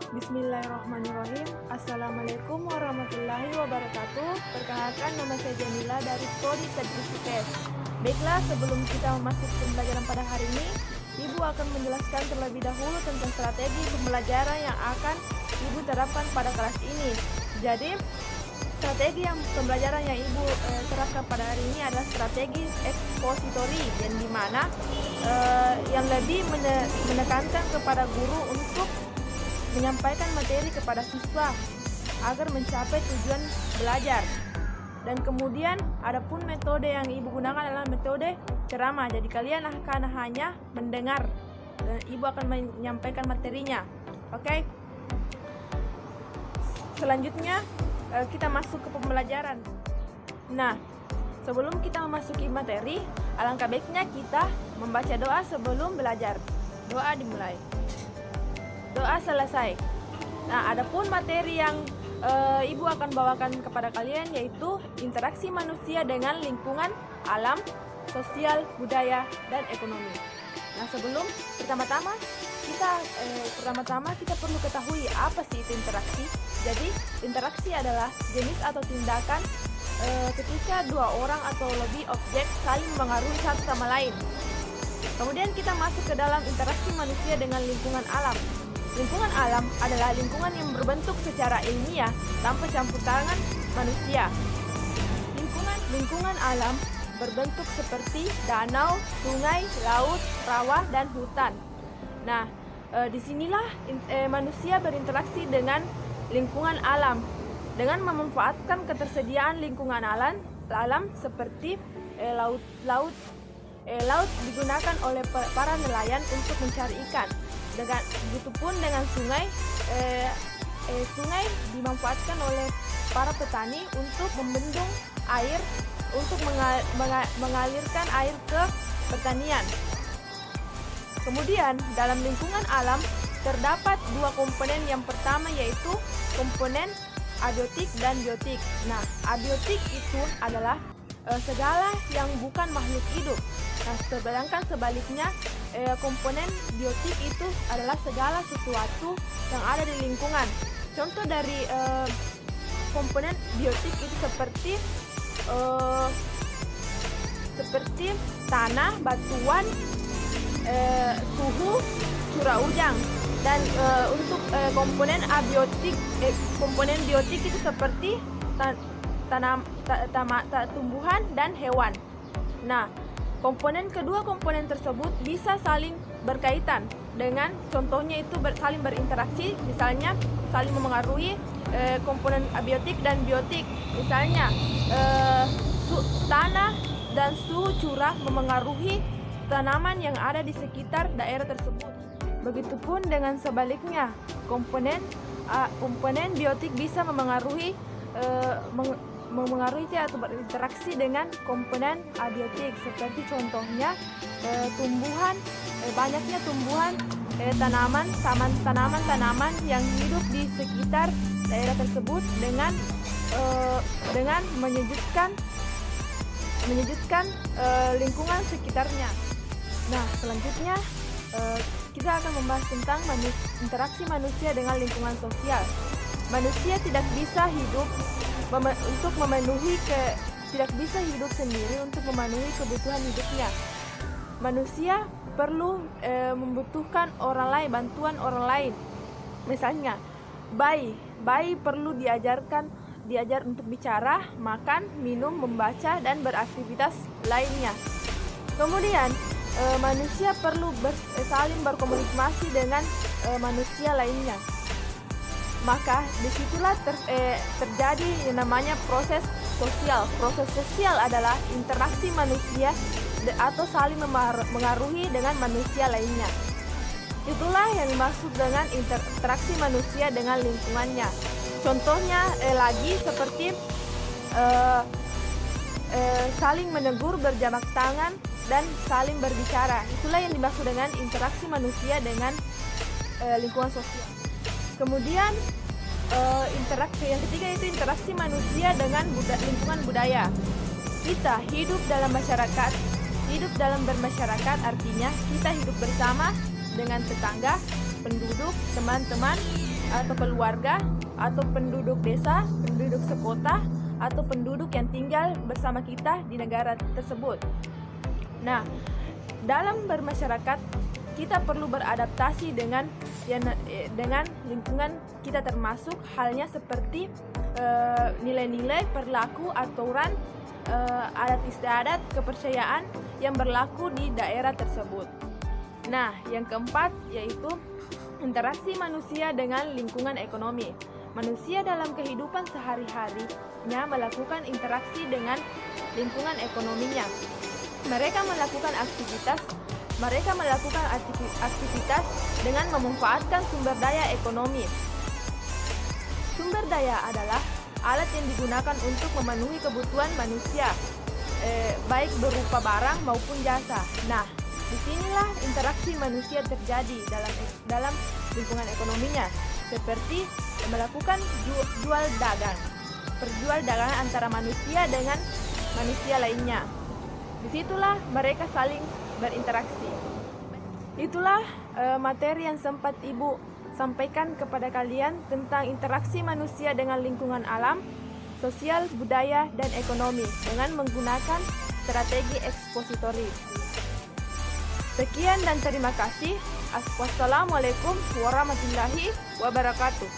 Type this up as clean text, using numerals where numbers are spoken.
Bismillahirrahmanirrahim. Assalamualaikum warahmatullahi wabarakatuh. Perkenalkan, nama saya Jamila dari Prodi Tadris IPS. Baiklah, sebelum kita masuk ke pembelajaran pada hari ini, Ibu akan menjelaskan terlebih dahulu tentang strategi pembelajaran yang akan Ibu terapkan pada kelas ini. Jadi, strategi pembelajaran yang Ibu terapkan pada hari ini adalah strategi ekspositori, yang dimana yang lebih menekankan kepada guru untuk menyampaikan materi kepada siswa agar mencapai tujuan belajar. Dan kemudian adapun metode yang Ibu gunakan adalah metode ceramah. Jadi kalian akan hanya mendengar dan Ibu akan menyampaikan materinya. Oke. Selanjutnya kita masuk ke pembelajaran. Nah, sebelum kita memasuki materi, alangkah baiknya kita membaca doa sebelum belajar. Doa dimulai. Doa selesai. Nah, adapun materi yang Ibu akan bawakan kepada kalian yaitu interaksi manusia dengan lingkungan, alam, sosial, budaya, dan ekonomi. Nah, pertama-tama kita perlu ketahui apa sih itu interaksi. Jadi, interaksi adalah jenis atau tindakan ketika dua orang atau lebih objek saling mengaruhi satu sama lain. Kemudian kita masuk ke dalam interaksi manusia dengan lingkungan alam. Lingkungan alam adalah lingkungan yang berbentuk secara ilmiah tanpa campur tangan manusia. Lingkungan alam berbentuk seperti danau, sungai, laut, rawa, dan hutan. Nah, disinilah manusia berinteraksi dengan lingkungan alam dengan memanfaatkan ketersediaan lingkungan alam seperti laut digunakan oleh para nelayan untuk mencari ikan. Begitupun dengan sungai, sungai dimanfaatkan oleh para petani untuk membendung air untuk mengalirkan air ke pertanian. Kemudian dalam lingkungan alam terdapat dua komponen. Yang pertama yaitu komponen abiotik dan biotik. Nah, abiotik itu adalah segala yang bukan makhluk hidup. Nah, sedangkan sebaliknya komponen biotik itu adalah segala sesuatu yang ada di lingkungan. Contoh dari komponen biotik itu seperti tanah, batuan, suhu, curah hujan. Dan untuk komponen biotik itu seperti tumbuhan dan hewan. Nah, kedua komponen tersebut bisa saling berkaitan dengan, contohnya itu saling berinteraksi, misalnya saling memengaruhi komponen abiotik dan biotik. Misalnya tanah dan suhu curah memengaruhi tanaman yang ada di sekitar daerah tersebut. Begitupun dengan sebaliknya, komponen biotik bisa memengaruhi atau berinteraksi dengan komponen abiotik, seperti contohnya banyaknya tumbuhan, tanaman yang hidup di sekitar daerah tersebut dengan menyejukkan lingkungan sekitarnya. Nah, selanjutnya kita akan membahas tentang interaksi manusia dengan lingkungan sosial. Manusia tidak bisa hidup sendiri untuk memenuhi kebutuhan hidupnya. Manusia perlu membutuhkan bantuan orang lain. Misalnya, bayi perlu diajar untuk bicara, makan, minum, membaca, dan beraktivitas lainnya. Kemudian manusia perlu saling berkomunikasi dengan manusia lainnya. Maka disitulah terjadi yang namanya proses sosial. Proses sosial adalah interaksi manusia atau saling mengaruhi dengan manusia lainnya. Itulah yang dimaksud dengan interaksi manusia dengan lingkungannya. Contohnya lagi seperti saling menegur, berjabat tangan, dan saling berbicara. Itulah yang dimaksud dengan interaksi manusia dengan lingkungan sosial. Kemudian interaksi yang ketiga itu interaksi manusia dengan lingkungan budaya. Kita hidup dalam bermasyarakat artinya kita hidup bersama dengan tetangga, penduduk, teman-teman, atau keluarga, atau penduduk desa, penduduk sekota, atau penduduk yang tinggal bersama kita di negara tersebut. Nah, dalam bermasyarakat, kita perlu beradaptasi dengan lingkungan kita, termasuk halnya seperti nilai-nilai, perilaku, aturan, adat istiadat, kepercayaan yang berlaku di daerah tersebut. Nah, yang keempat yaitu interaksi manusia dengan lingkungan ekonomi. Manusia dalam kehidupan sehari-harinya melakukan interaksi dengan lingkungan ekonominya. Mereka melakukan aktivitas dengan memanfaatkan sumber daya ekonomi. Sumber daya adalah alat yang digunakan untuk memenuhi kebutuhan manusia, baik berupa barang maupun jasa. Nah, disinilah interaksi manusia terjadi dalam lingkungan ekonominya, seperti melakukan jual dagang, perjualdagangan antara manusia dengan manusia lainnya. Disitulah mereka saling berinteraksi. Itulah materi yang sempat Ibu sampaikan kepada kalian tentang interaksi manusia dengan lingkungan alam, sosial, budaya, dan ekonomi dengan menggunakan strategi ekspositori. Sekian dan terima kasih. Wassalamualaikum warahmatullahi wabarakatuh.